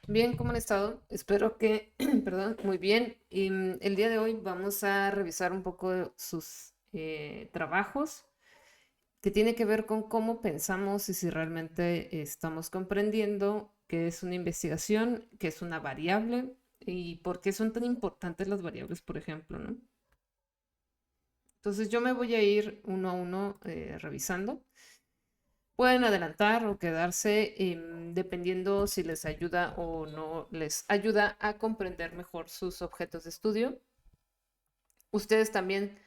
Bien, ¿cómo han estado? Espero que, perdón, muy bien. Y el día de hoy vamos a revisar un poco de sus trabajos que tiene que ver con cómo pensamos y si realmente estamos comprendiendo qué es una investigación, qué es una variable y por qué son tan importantes las variables, por ejemplo, ¿no? Entonces yo me voy a ir uno a uno revisando. Pueden adelantar o quedarse dependiendo si les ayuda o no les ayuda a comprender mejor sus objetos de estudio. Ustedes también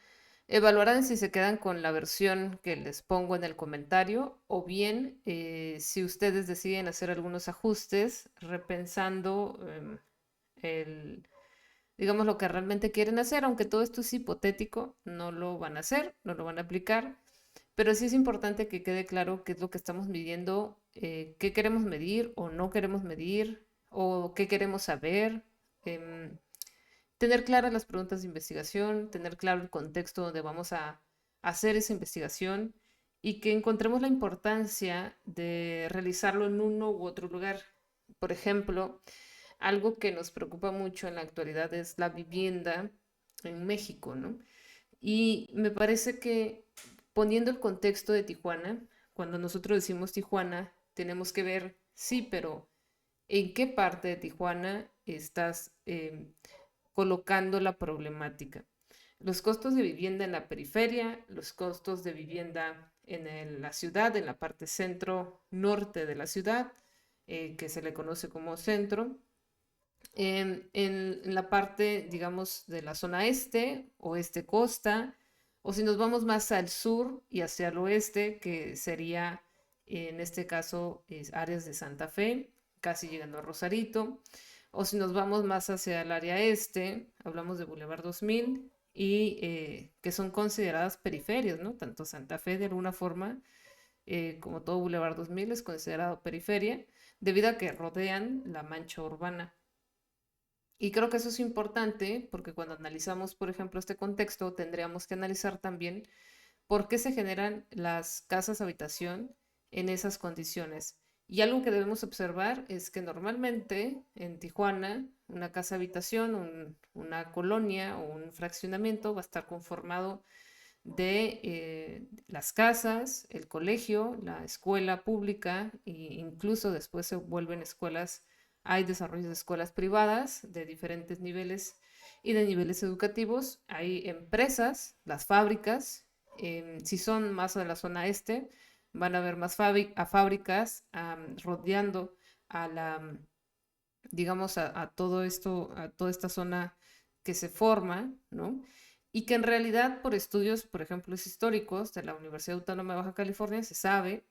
evaluarán si se quedan con la versión que les pongo en el comentario o bien si ustedes deciden hacer algunos ajustes repensando digamos, lo que realmente quieren hacer, aunque todo esto es hipotético, no lo van a hacer, no lo van a aplicar. Pero sí es importante que quede claro qué es lo que estamos midiendo, qué queremos medir o no queremos medir, o qué queremos saber. em, Tener claras las preguntas de investigación, tener claro el contexto donde vamos a hacer esa investigación y que encontremos la importancia de realizarlo en uno u otro lugar. Por ejemplo, algo que nos preocupa mucho en la actualidad es la vivienda en México, ¿no? Y me parece que poniendo el contexto de Tijuana, cuando nosotros decimos Tijuana, tenemos que ver, sí, pero ¿en qué parte de Tijuana estás colocando la problemática? Los costos de vivienda en la periferia, los costos de vivienda en la ciudad, en la parte centro-norte de la ciudad, que se le conoce como centro, en la parte, digamos, de la zona este, oeste costa, o si nos vamos más al sur y hacia el oeste, que sería, en este caso, áreas de Santa Fe, casi llegando a Rosarito, o si nos vamos más hacia el área este, hablamos de Boulevard 2000, y que son consideradas periferias, ¿no? Tanto Santa Fe de alguna forma, como todo Boulevard 2000 es considerado periferia, debido a que rodean la mancha urbana. Y creo que eso es importante porque cuando analizamos, por ejemplo, este contexto, tendríamos que analizar también por qué se generan las casas habitación en esas condiciones. Y algo que debemos observar es que normalmente en Tijuana, una casa habitación, una colonia o un fraccionamiento va a estar conformado de las casas, el colegio, la escuela pública e incluso después se vuelven escuelas, hay desarrollos de escuelas privadas de diferentes niveles y de niveles educativos, hay empresas, las fábricas, si son más de la zona este, van a haber más fábricas rodeando a la, digamos, a todo esto, a toda esta zona que se forma, ¿no? Y que en realidad por estudios, por ejemplo, históricos de la Universidad Autónoma de Baja California, se sabe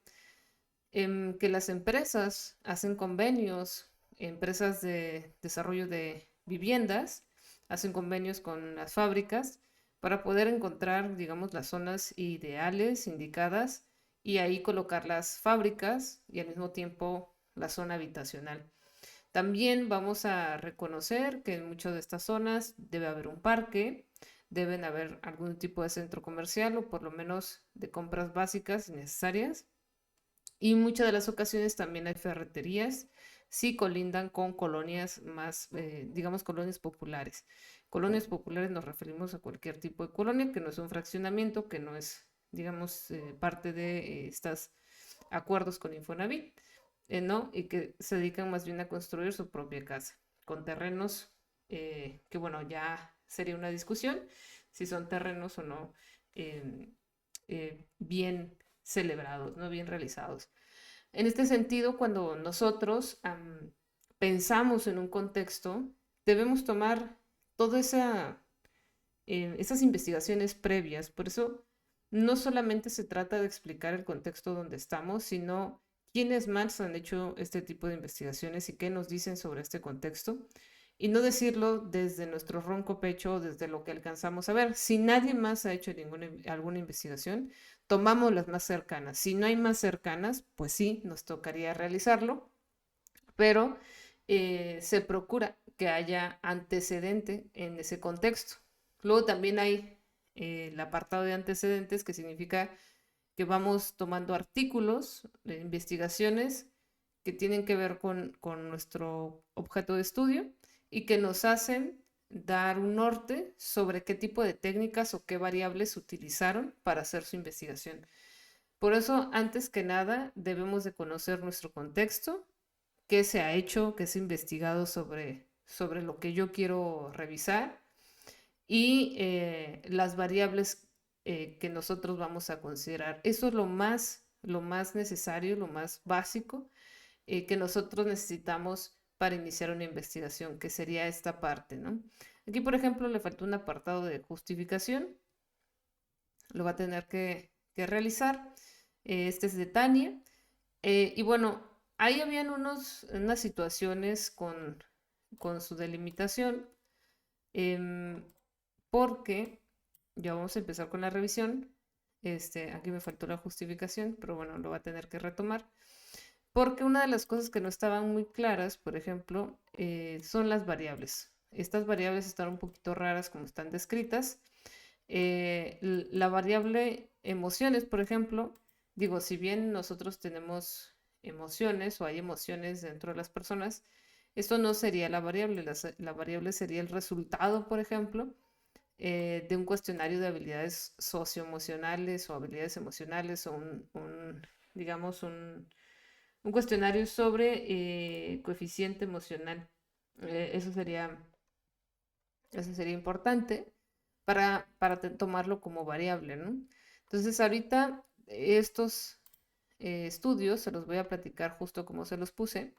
que las empresas hacen convenios, empresas de desarrollo de viviendas, hacen convenios con las fábricas para poder encontrar, digamos, las zonas ideales, indicadas, y ahí colocar las fábricas y al mismo tiempo la zona habitacional. También vamos a reconocer que en muchas de estas zonas debe haber un parque, deben haber algún tipo de centro comercial o por lo menos de compras básicas y necesarias. Y en muchas de las ocasiones también hay ferreterías, si colindan con colonias más, digamos, colonias populares. Colonias populares nos referimos a cualquier tipo de colonia que no es un fraccionamiento, que no es, digamos, parte de estos acuerdos con Infonavit, ¿no? Y que se dedican más bien a construir su propia casa, con terrenos que, bueno, ya sería una discusión si son terrenos o no eh, bien celebrados, ¿no? Bien realizados. En este sentido, cuando nosotros pensamos en un contexto, debemos tomar toda esas investigaciones previas. Por eso, no solamente se trata de explicar el contexto donde estamos, sino quiénes más han hecho este tipo de investigaciones y qué nos dicen sobre este contexto. Y no decirlo desde nuestro ronco pecho, desde lo que alcanzamos a ver. Si nadie más ha hecho alguna investigación, tomamos las más cercanas. Si no hay más cercanas, pues sí, nos tocaría realizarlo, pero se procura que haya antecedente en ese contexto. Luego también hay el apartado de antecedentes, que significa que vamos tomando artículos, investigaciones que tienen que ver con nuestro objeto de estudio y que nos hacen dar un norte sobre qué tipo de técnicas o qué variables utilizaron para hacer su investigación. Por eso, antes que nada, debemos de conocer nuestro contexto, qué se ha hecho, qué se ha investigado sobre lo que yo quiero revisar y las variables que nosotros vamos a considerar. Eso es lo más necesario, lo más básico que nosotros necesitamos para iniciar una investigación, que sería esta parte, ¿no? Aquí, por ejemplo, le faltó un apartado de justificación, lo va a tener que realizar. Este es de Tania. Y bueno, ahí habían unas situaciones con su delimitación, em, porque ya vamos a empezar con la revisión. Aquí me faltó la justificación, pero bueno, lo va a tener que retomar. Porque una de las cosas que no estaban muy claras, por ejemplo, son las variables. Estas variables están un poquito raras como están descritas. La variable emociones, por ejemplo, digo, si bien nosotros tenemos emociones o hay emociones dentro de las personas, esto no sería la variable. La variable sería el resultado, por ejemplo, de un cuestionario de habilidades socioemocionales o habilidades emocionales o digamos, un cuestionario sobre coeficiente emocional. Eh, eso sería, eso sería importante para tomarlo como variable, ¿no? Entonces, ahorita estos estudios se los voy a platicar justo como se los puse.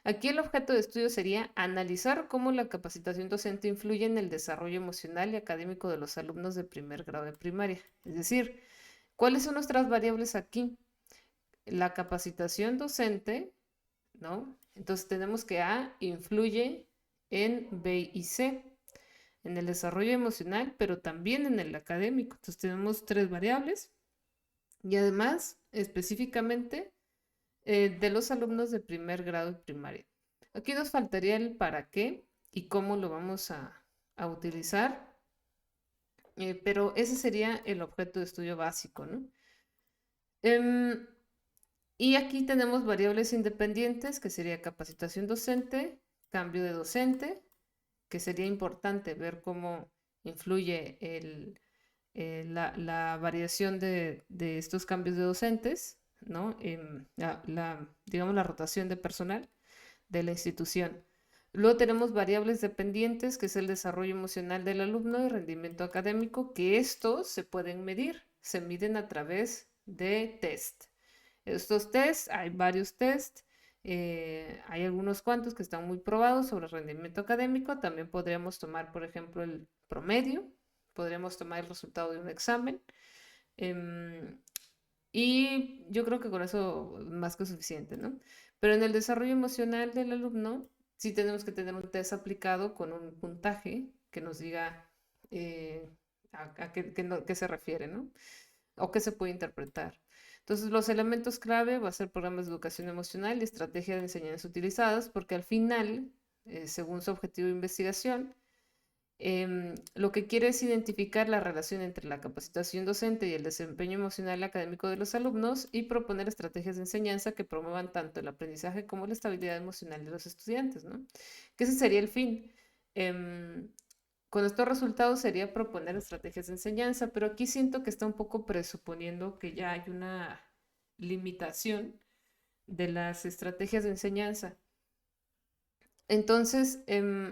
Aquí el objeto de estudio sería analizar cómo la capacitación docente influye en el desarrollo emocional y académico de los alumnos de primer grado de primaria. Es decir, ¿cuáles son nuestras variables aquí? La capacitación docente, ¿no? Entonces tenemos que A influye en B y C, en el desarrollo emocional, pero también en el académico. Entonces tenemos tres variables y además específicamente de los alumnos de primer grado de primaria. Aquí nos faltaría el para qué y cómo lo vamos a utilizar, pero ese sería el objeto de estudio básico, ¿no? Em, y aquí tenemos variables independientes, que sería capacitación docente, cambio de docente, que sería importante ver cómo influye la variación de estos cambios de docentes, ¿no? Digamos, la rotación de personal de la institución. Luego tenemos variables dependientes, que es el desarrollo emocional del alumno y rendimiento académico, que estos se pueden medir, se miden a través de test. Estos tests, hay varios tests, hay algunos cuantos que están muy probados sobre rendimiento académico. También podríamos tomar, por ejemplo, el promedio, podríamos tomar el resultado de un examen. em, y yo creo que con eso más que suficiente, ¿no? Pero en el desarrollo emocional del alumno, sí tenemos que tener un test aplicado con un puntaje que nos diga eh, qué se refiere, ¿no? O qué se puede interpretar. Entonces, los elementos clave va a ser programas de educación emocional y estrategias de enseñanza utilizadas, porque al final, según su objetivo de investigación, lo que quiere es identificar la relación entre la capacitación docente y el desempeño emocional y académico de los alumnos y proponer estrategias de enseñanza que promuevan tanto el aprendizaje como la estabilidad emocional de los estudiantes, ¿no? Que ese sería el fin. Em, con estos resultados sería proponer estrategias de enseñanza, pero aquí siento que está un poco presuponiendo que ya hay una limitación de las estrategias de enseñanza. Entonces,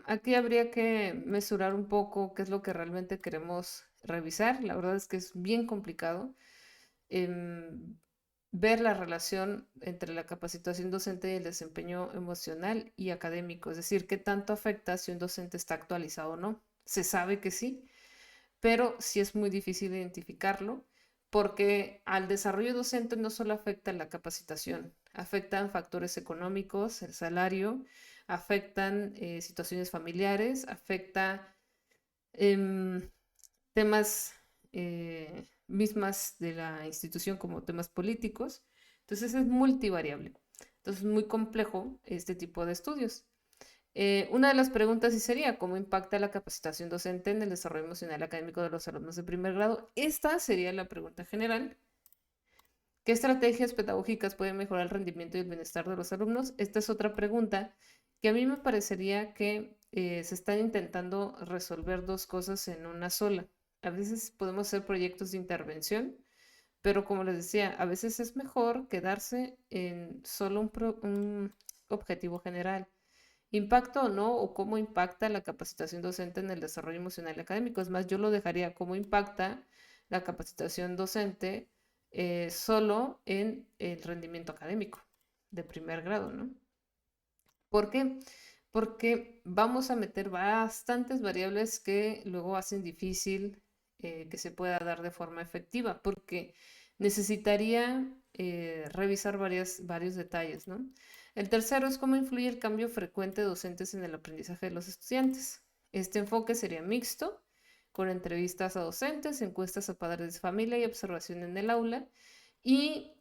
aquí habría que mesurar un poco qué es lo que realmente queremos revisar. La verdad es que es bien complicado em, ver la relación entre la capacitación docente y el desempeño emocional y académico, es decir, qué tanto afecta si un docente está actualizado o no. Se sabe que sí, pero sí es muy difícil identificarlo porque al desarrollo docente no solo afecta la capacitación, afectan factores económicos, el salario, afectan situaciones familiares, afecta em, temas mismas de la institución como temas políticos. Entonces es multivariable. Entonces es muy complejo este tipo de estudios. Una de las preguntas sí sería, ¿cómo impacta la capacitación docente en el desarrollo emocional académico de los alumnos de primer grado? Esta sería la pregunta general. ¿Qué estrategias pedagógicas pueden mejorar el rendimiento y el bienestar de los alumnos? Esta es otra pregunta que a mí me parecería que se están intentando resolver dos cosas en una sola. A veces podemos hacer proyectos de intervención, pero como les decía, a veces es mejor quedarse en solo un objetivo general. Impacto o no, o cómo impacta la capacitación docente en el desarrollo emocional y académico. Es más, yo lo dejaría cómo impacta la capacitación docente solo en el rendimiento académico de primer grado, ¿no? ¿Por qué? Porque vamos a meter bastantes variables que luego hacen difícil que se pueda dar de forma efectiva, porque necesitaría revisar varios detalles, ¿no? El tercero es cómo influye el cambio frecuente de docentes en el aprendizaje de los estudiantes. Este enfoque sería mixto, con entrevistas a docentes, encuestas a padres de familia y observación en el aula, y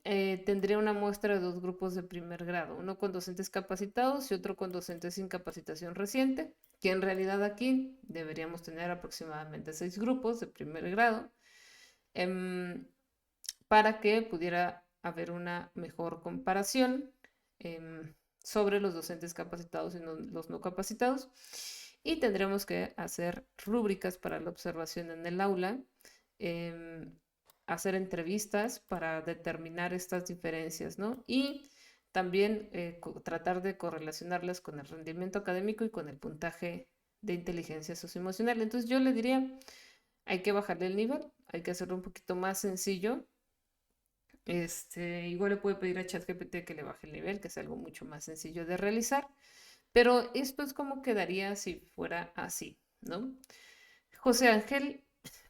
tendría una muestra de dos grupos de primer grado, uno con docentes capacitados y otro con docentes sin capacitación reciente, que en realidad aquí deberíamos tener aproximadamente 6 grupos de primer grado, em, para que pudiera haber una mejor comparación sobre los docentes capacitados y los no capacitados. Y tendremos que hacer rúbricas para la observación en el aula, em, hacer entrevistas para determinar estas diferencias, ¿no? Y también tratar de correlacionarlas con el rendimiento académico y con el puntaje de inteligencia socioemocional. Entonces yo le diría, hay que bajarle el nivel, hay que hacerlo un poquito más sencillo. Igual le puede pedir a ChatGPT que le baje el nivel, que es algo mucho más sencillo de realizar, pero esto es como quedaría si fuera así, ¿no? José Ángel,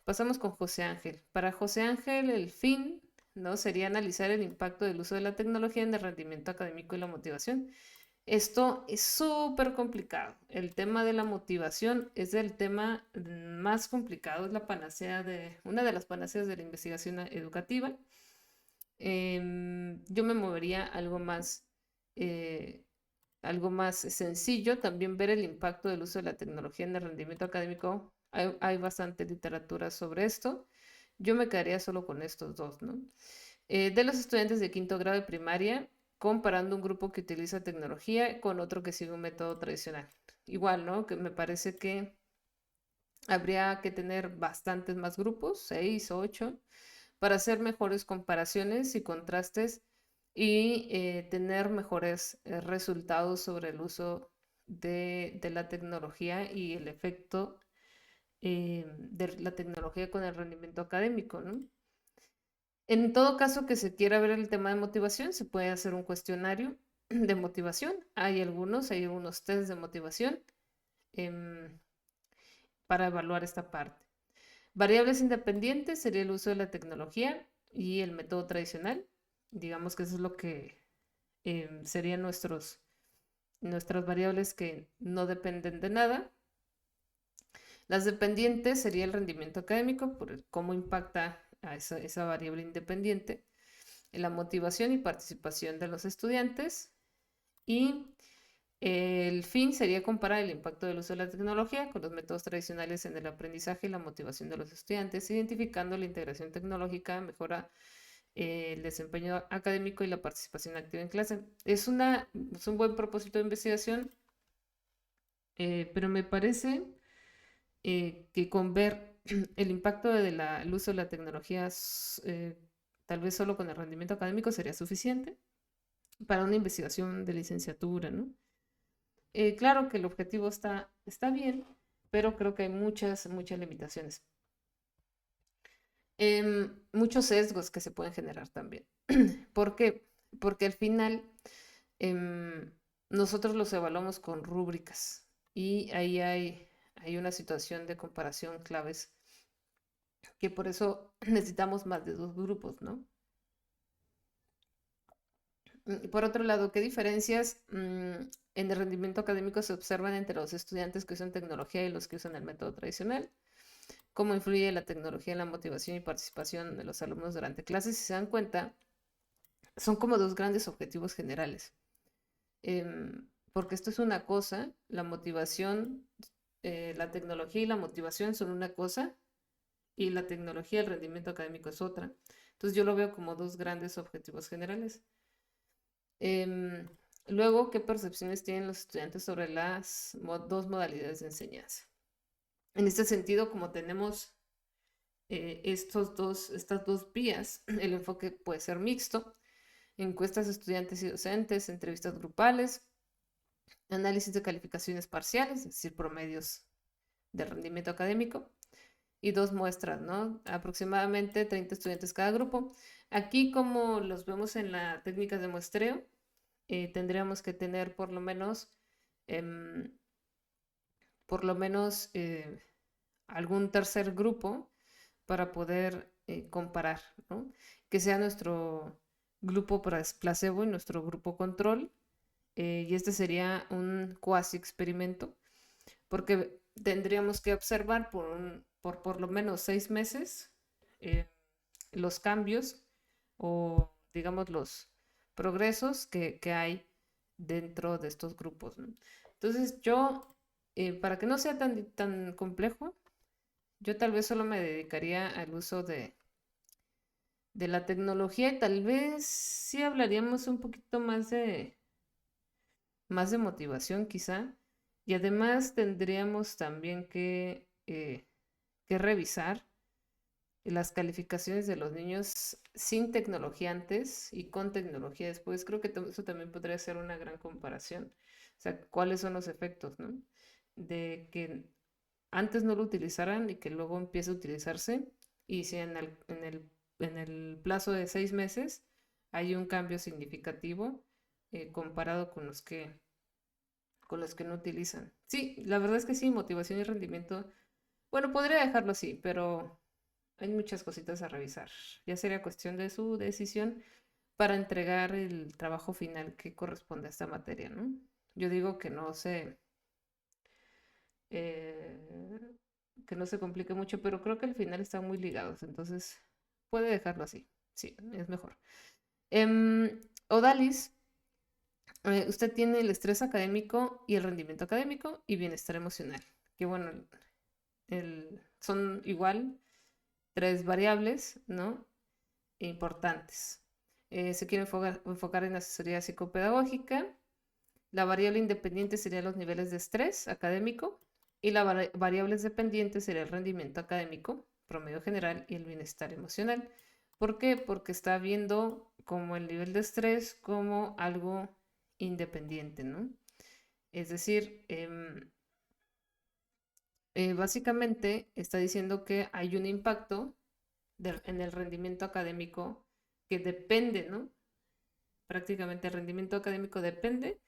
pasamos con José Ángel. Para José Ángel, el fin, ¿no? Sería analizar el impacto del uso de la tecnología en el rendimiento académico y la motivación. Esto es súper complicado. El tema de la motivación es el tema más complicado, es la panacea una de las panaceas de la investigación educativa. Yo me movería eh, algo más sencillo, también ver el impacto del uso de la tecnología en el rendimiento académico. Hay bastante literatura sobre esto. Yo me quedaría solo con estos dos, ¿no? De los estudiantes de quinto grado de primaria, comparando un grupo que utiliza tecnología con otro que sigue un método tradicional. Igual, ¿no? Que me parece que habría que tener bastantes más grupos, 6 o 8, para hacer mejores comparaciones y contrastes y tener mejores resultados sobre el uso de la tecnología y el efecto de la tecnología con el rendimiento académico, ¿no? En todo caso que se quiera ver el tema de motivación, se puede hacer un cuestionario de motivación. Hay algunos test de motivación em, para evaluar esta parte. Variables independientes sería el uso de la tecnología y el método tradicional. Digamos que eso es lo que serían nuestras variables que no dependen de nada. Las dependientes sería el rendimiento académico, por cómo impacta a esa variable independiente, la motivación y participación de los estudiantes. Y el fin sería comparar el impacto del uso de la tecnología con los métodos tradicionales en el aprendizaje y la motivación de los estudiantes, identificando la integración tecnológica, mejora el desempeño académico y la participación activa en clase. Es un buen propósito de investigación, pero me parece que con ver el impacto del uso de la tecnología, tal vez solo con el rendimiento académico sería suficiente para una investigación de licenciatura, ¿no? Claro que el objetivo está bien, pero creo que hay muchas limitaciones. Muchos sesgos que se pueden generar también. ¿Por qué? Porque al final em, nosotros los evaluamos con rúbricas y ahí hay una situación de comparación claves que por eso necesitamos más de 2 grupos, ¿no? Por otro lado, ¿qué diferencias en el rendimiento académico se observan entre los estudiantes que usan tecnología y los que usan el método tradicional? ¿Cómo influye la tecnología en la motivación y participación de los alumnos durante clases? Si se dan cuenta, son como dos grandes objetivos generales. Porque esto es una cosa, la motivación, la tecnología y la motivación son una cosa, y la tecnología, el rendimiento académico es otra. Entonces yo lo veo como dos grandes objetivos generales. Em, Luego, ¿qué percepciones tienen los estudiantes sobre las dos modalidades de enseñanza? En este sentido, como tenemos estas dos vías, el enfoque puede ser mixto: encuestas a estudiantes y docentes, entrevistas grupales, análisis de calificaciones parciales, es decir, promedios de rendimiento académico, y dos muestras, ¿no? Aproximadamente 30 estudiantes cada grupo. Aquí, como los vemos en la técnica de muestreo, tendríamos que tener em, por lo menos algún tercer grupo para poder comparar, ¿no? Que sea nuestro grupo placebo y nuestro grupo control. Y este sería un cuasi experimento, porque tendríamos que observar por lo menos 6 meses eh, los cambios o, digamos, los progresos que hay dentro de estos grupos, ¿no? Entonces yo, para que no sea tan complejo, yo tal vez solo me dedicaría al uso de la tecnología, y tal vez sí hablaríamos un poquito más de motivación quizá, y además tendríamos también que revisar las calificaciones de los niños sin tecnología antes y con tecnología después. Creo que eso también podría ser una gran comparación. O sea, cuáles son los efectos, ¿no? De que antes no lo utilizaran y que luego empiece a utilizarse, y si en el plazo de 6 meses hay un cambio significativo comparado con los que no utilizan. Sí, la verdad es que sí, motivación y rendimiento. Bueno, podría dejarlo así, pero hay muchas cositas a revisar. Ya sería cuestión de su decisión para entregar el trabajo final que corresponde a esta materia, ¿no? Yo digo eh, que no se complique mucho, pero creo que al final están muy ligados, entonces puede dejarlo así. Sí, es mejor. Odalis, usted tiene el estrés académico y el rendimiento académico y bienestar emocional. Que bueno, son igual tres variables, ¿no? Importantes. Se quiere enfocar en asesoría psicopedagógica. La variable independiente sería los niveles de estrés académico, y las variables dependientes sería el rendimiento académico, promedio general y el bienestar emocional. ¿Por qué? Porque está viendo como el nivel de estrés como algo independiente, ¿no? Es decir, básicamente está diciendo que hay un impacto en el rendimiento académico que depende, ¿no? Prácticamente el rendimiento académico depende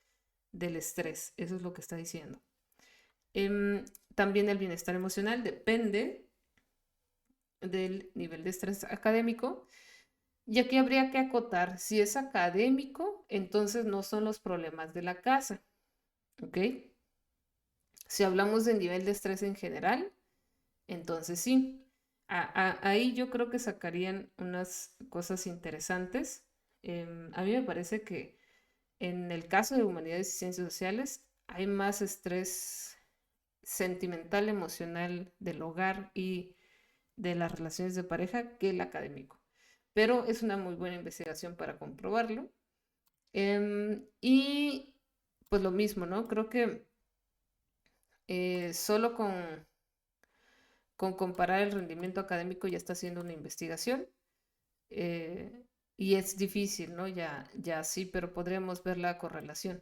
del estrés, eso es lo que está diciendo. También el bienestar emocional depende del nivel de estrés académico, y aquí habría que acotar: si es académico, entonces no son los problemas de la casa, ¿ok? Si hablamos del nivel de estrés en general, entonces sí. Ahí yo creo que sacarían unas cosas interesantes. A mí me parece que en el caso de humanidades y ciencias sociales hay más estrés sentimental, emocional, del hogar y de las relaciones de pareja que el académico. Pero es una muy buena investigación para comprobarlo. Y pues lo mismo, ¿no? Creo que solo con comparar el rendimiento académico ya está haciendo una investigación. eh, y es difícil, ¿no? Ya sí, pero podríamos ver la correlación.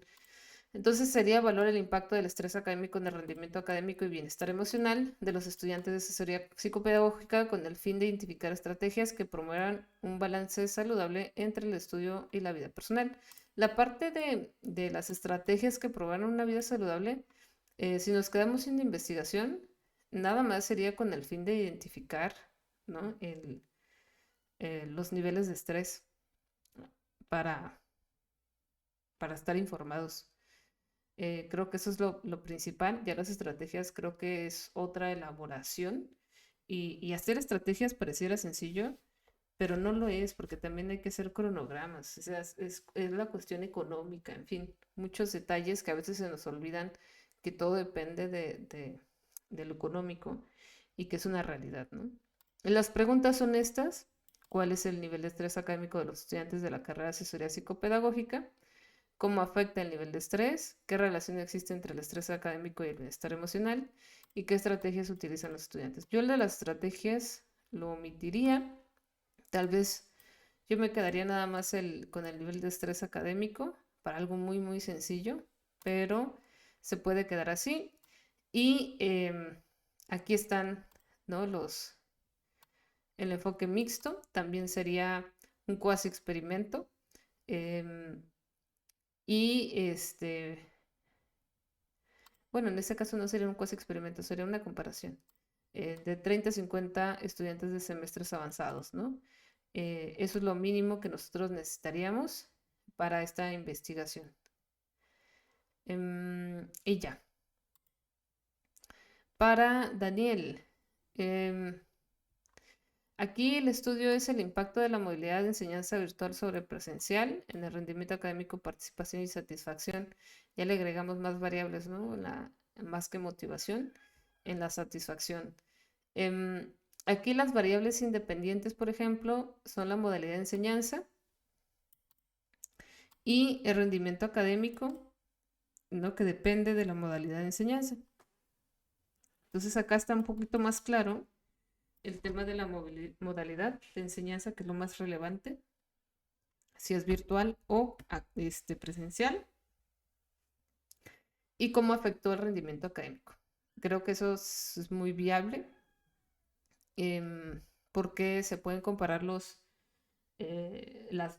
Entonces sería evaluar el impacto del estrés académico en el rendimiento académico y bienestar emocional de los estudiantes de asesoría psicopedagógica, con el fin de identificar estrategias que promuevan un balance saludable entre el estudio y la vida personal. La parte de las estrategias que promuevan una vida saludable, si nos quedamos sin investigación, nada más sería con el fin de identificar, ¿no? Los niveles de estrés para, para estar informados. Creo que eso es lo principal. Ya las estrategias creo que es otra elaboración, y hacer estrategias pareciera sencillo, pero no lo es, porque también hay que hacer cronogramas. O sea, es la cuestión económica, en fin, muchos detalles que a veces se nos olvidan, que todo depende de lo económico y que es una realidad, ¿no? Las preguntas son estas: ¿cuál es el nivel de estrés académico de los estudiantes de la carrera de asesoría psicopedagógica? cómo afecta el nivel de estrés, qué relación existe entre el estrés académico y el bienestar emocional y qué estrategias utilizan los estudiantes. Yo el de las estrategias lo omitiría, tal vez yo me quedaría nada más con el nivel de estrés académico para algo muy, muy sencillo, pero se puede quedar así. Y aquí están, ¿no? El enfoque mixto también sería un cuasi experimento. Y bueno, en este caso no sería un cuasi experimento, sería una comparación de 30 a 50 estudiantes de semestres avanzados, ¿no? Eso es lo mínimo que nosotros necesitaríamos para esta investigación. Y ya. Para Daniel, aquí el estudio es el impacto de la movilidad de enseñanza virtual sobre presencial en el rendimiento académico, participación y satisfacción. Ya le agregamos más variables, ¿no? Más que motivación, en la satisfacción. Aquí las variables independientes, por ejemplo, son la modalidad de enseñanza y el rendimiento académico, ¿no? Que depende de la modalidad de enseñanza. Entonces acá está un poquito más claro el tema de la modalidad de enseñanza, que es lo más relevante, si es virtual o presencial, y cómo afectó el rendimiento académico. Creo que eso es muy viable, porque se pueden comparar las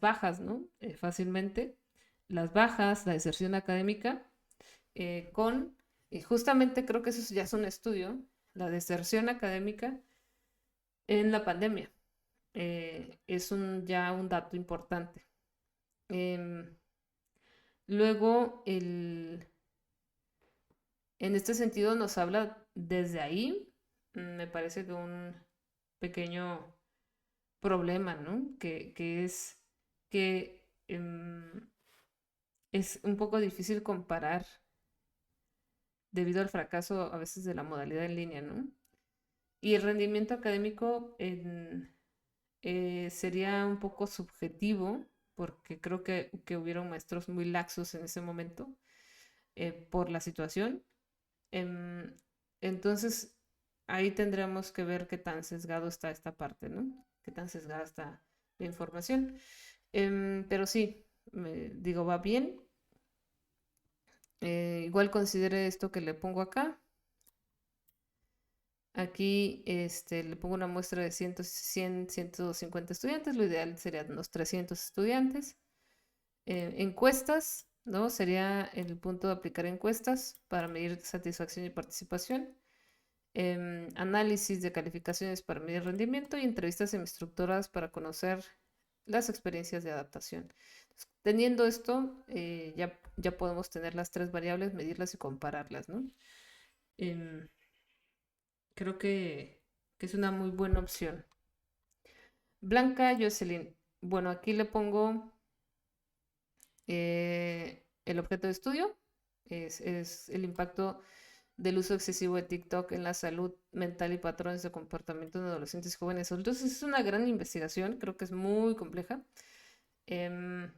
bajas, ¿no? Fácilmente, las bajas, la deserción académica, con, y justamente creo que eso ya es un estudio, la deserción académica en la pandemia. Es ya un dato importante. Luego, en este sentido nos habla desde ahí, me parece que un pequeño problema, ¿no? Que es que es un poco difícil comparar debido al fracaso a veces de la modalidad en línea, ¿no? Y el rendimiento académico sería un poco subjetivo, porque creo que hubieron maestros muy laxos en ese momento por la situación. Em, entonces, ahí tendremos que ver qué tan sesgado está esta parte, ¿no? Qué tan sesgada está la información. Pero sí, digo, va bien. Igual considere esto que le pongo acá. Aquí le pongo una muestra de 100, 150 estudiantes. Lo ideal serían unos 300 estudiantes. Encuestas, ¿no? Sería el punto de aplicar encuestas para medir satisfacción y participación. Análisis de calificaciones para medir rendimiento y entrevistas semi-estructuradas para conocer las experiencias de adaptación. Entonces, teniendo esto, ya podemos tener las tres variables, medirlas y compararlas, ¿no? Em, Creo que es una muy buena opción. Blanca Jocelyn. Bueno, aquí le pongo el objeto de estudio. Es el impacto del uso excesivo de TikTok en la salud mental y patrones de comportamiento en adolescentes y jóvenes adultos. Es una gran investigación, creo que es muy compleja, em,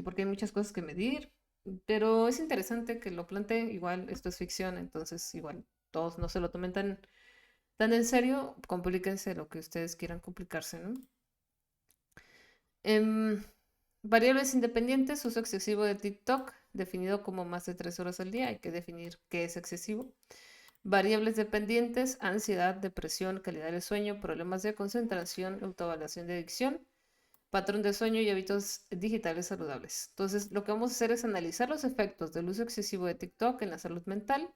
porque hay muchas cosas que medir, pero es interesante que lo plantee. Igual esto es ficción, entonces igual todos no se lo tomen tan en serio, complíquense lo que ustedes quieran complicarse, ¿no? Em, Variables independientes, uso excesivo de TikTok, definido como más de 3 horas al día. Hay que definir qué es excesivo. Variables dependientes, ansiedad, depresión, calidad del sueño, problemas de concentración, autoevaluación de adicción, patrón de sueño y hábitos digitales saludables. Entonces, lo que vamos a hacer es analizar los efectos del uso excesivo de TikTok en la salud mental,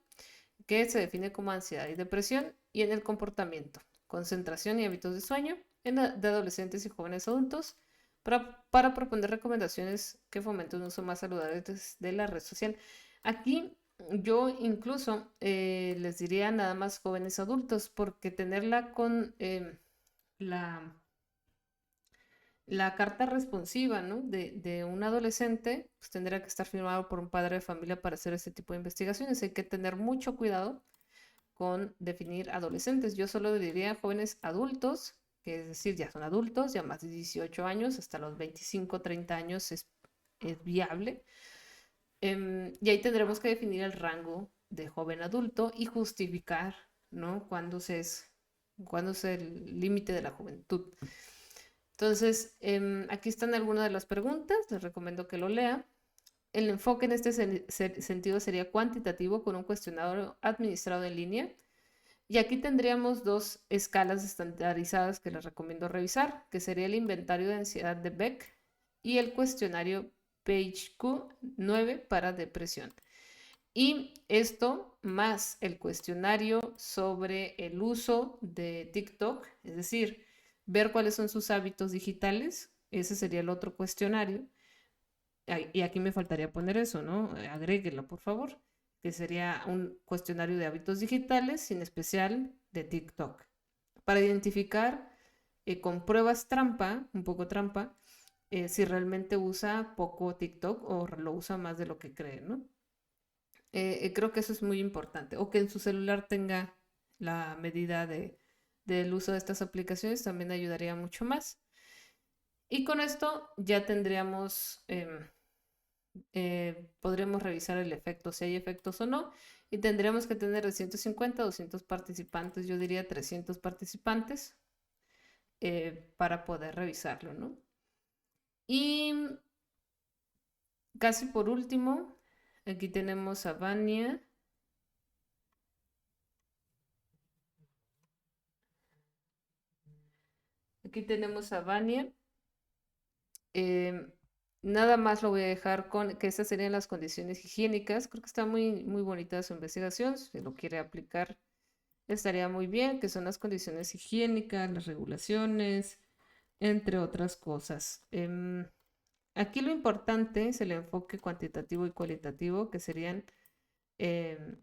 que se define como ansiedad y depresión, y en el comportamiento, concentración y hábitos de sueño de adolescentes y jóvenes adultos, para proponer recomendaciones que fomenten un uso más saludable de la red social. Aquí yo incluso les diría nada más jóvenes adultos, porque tenerla con la, la carta responsiva, ¿no? de un adolescente, pues tendría que estar firmado por un padre de familia para hacer este tipo de investigaciones. Hay que tener mucho cuidado con definir adolescentes. Yo solo diría jóvenes adultos que es decir, ya son adultos, ya más de 18 años, hasta los 25, 30 años es viable. Y ahí tendremos que definir el rango de joven adulto y justificar, ¿no? Cuándo es el límite de la juventud. Entonces, aquí están algunas de las preguntas, les recomiendo que lo lean. El enfoque en este sentido sería cuantitativo con un cuestionario administrado en línea. Y aquí tendríamos dos escalas estandarizadas que les recomiendo revisar, que sería el inventario de ansiedad de Beck y el cuestionario PHQ-9 para depresión. Y esto más el cuestionario sobre el uso de TikTok, es decir, ver cuáles son sus hábitos digitales, ese sería el otro cuestionario. Y aquí me faltaría poner eso, ¿no? Agréguelo, por favor, que sería un cuestionario de hábitos digitales, sin especial de TikTok, para identificar con pruebas trampa, un poco trampa, si realmente usa poco TikTok o lo usa más de lo que cree, ¿no? Creo que eso es muy importante. O que en su celular tenga la medida del uso de estas aplicaciones también ayudaría mucho más. Y con esto ya tendríamos, podremos revisar el efecto, si hay efectos o no. Y tendríamos que tener de 150 a 200 participantes, yo diría 300 participantes, para poder revisarlo, ¿no? Y casi por último, aquí tenemos a Vania. Aquí tenemos a Vania. Nada más lo voy a dejar con que estas serían las condiciones higiénicas. Creo que está muy, muy bonita su investigación. Si lo quiere aplicar, estaría muy bien, que son las condiciones higiénicas, las regulaciones, entre otras cosas. Aquí lo importante es el enfoque cuantitativo y cualitativo, que serían em,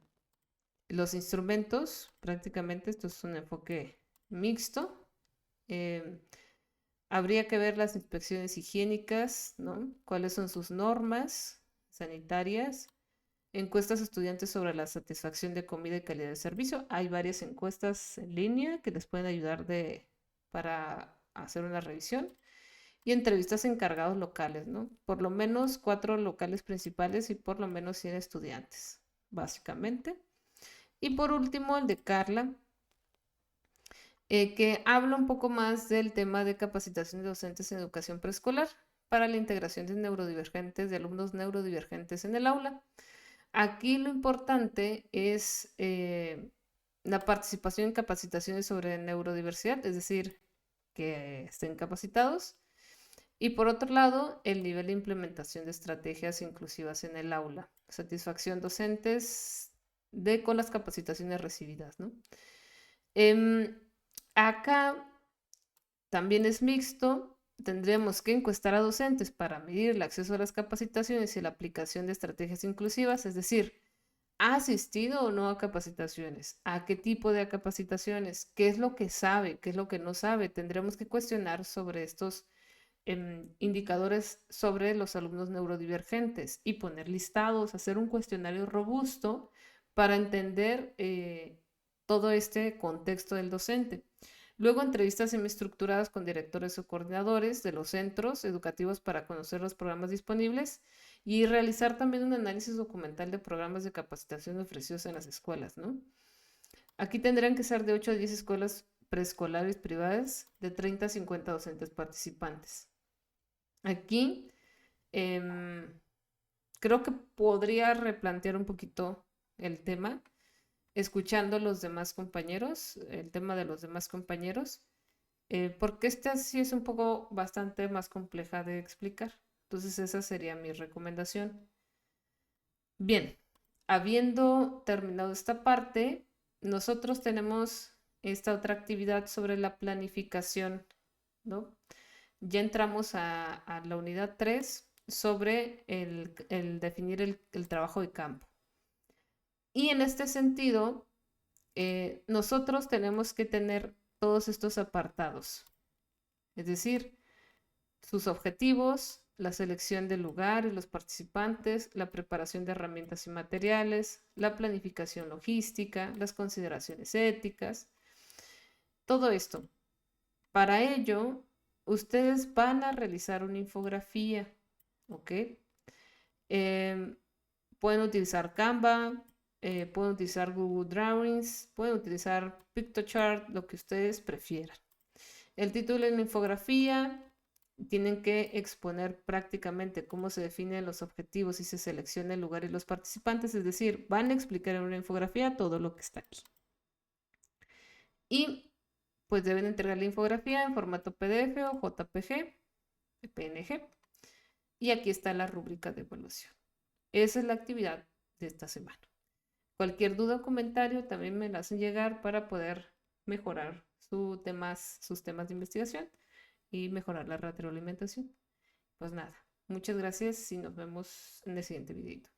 los instrumentos. Prácticamente esto es un enfoque mixto. Em, Habría que ver las inspecciones higiénicas, ¿no? ¿Cuáles son sus normas sanitarias? Encuestas a estudiantes sobre la satisfacción de comida y calidad de servicio. Hay varias encuestas en línea que les pueden ayudar para hacer una revisión. Y entrevistas a encargados locales, ¿no? Por lo menos 4 locales principales y por lo menos 100 estudiantes, básicamente. Y por último, el de Carla, que habla un poco más del tema de capacitación de docentes en educación preescolar para la integración de neurodivergentes, de alumnos neurodivergentes en el aula. Aquí lo importante es la participación en capacitaciones sobre neurodiversidad, es decir, que estén capacitados. Y por otro lado, el nivel de implementación de estrategias inclusivas en el aula, satisfacción docentes con las capacitaciones recibidas, ¿no? Acá también es mixto. Tendremos que encuestar a docentes para medir el acceso a las capacitaciones y la aplicación de estrategias inclusivas, es decir, ¿ha asistido o no a capacitaciones? ¿A qué tipo de capacitaciones? ¿Qué es lo que sabe? ¿Qué es lo que no sabe? Tendremos que cuestionar sobre estos indicadores sobre los alumnos neurodivergentes y poner listados, hacer un cuestionario robusto para entender todo este contexto del docente. Luego, entrevistas semiestructuradas con directores o coordinadores de los centros educativos para conocer los programas disponibles y realizar también un análisis documental de programas de capacitación ofrecidos en las escuelas, ¿no? Aquí tendrán que ser de 8 a 10 escuelas preescolares privadas, de 30 a 50 docentes participantes. Aquí creo que podría replantear un poquito el tema, escuchando a los demás compañeros, el tema de los demás compañeros, porque esta sí es un poco bastante más compleja de explicar. Entonces esa sería mi recomendación. Bien, habiendo terminado esta parte, nosotros tenemos esta otra actividad sobre la planificación, ¿no? Ya entramos a la unidad 3 sobre el definir el trabajo de campo. Y en este sentido, nosotros tenemos que tener todos estos apartados, es decir, sus objetivos, la selección del lugar y los participantes, la preparación de herramientas y materiales, la planificación logística, las consideraciones éticas, todo esto. Para ello, ustedes van a realizar una infografía, ¿ok? Em, Pueden utilizar Canva, pueden utilizar Google Drawings, pueden utilizar Pictochart, lo que ustedes prefieran. El título de la infografía, tienen que exponer prácticamente cómo se definen los objetivos y se selecciona el lugar y los participantes, es decir, van a explicar en una infografía todo lo que está aquí. Y pues deben entregar la infografía en formato PDF o JPG, PNG. Y aquí está la rúbrica de evaluación. Esa es la actividad de esta semana. Cualquier duda o comentario también me la hacen llegar para poder mejorar sus temas de investigación y mejorar la retroalimentación. Pues nada, muchas gracias y nos vemos en el siguiente videito.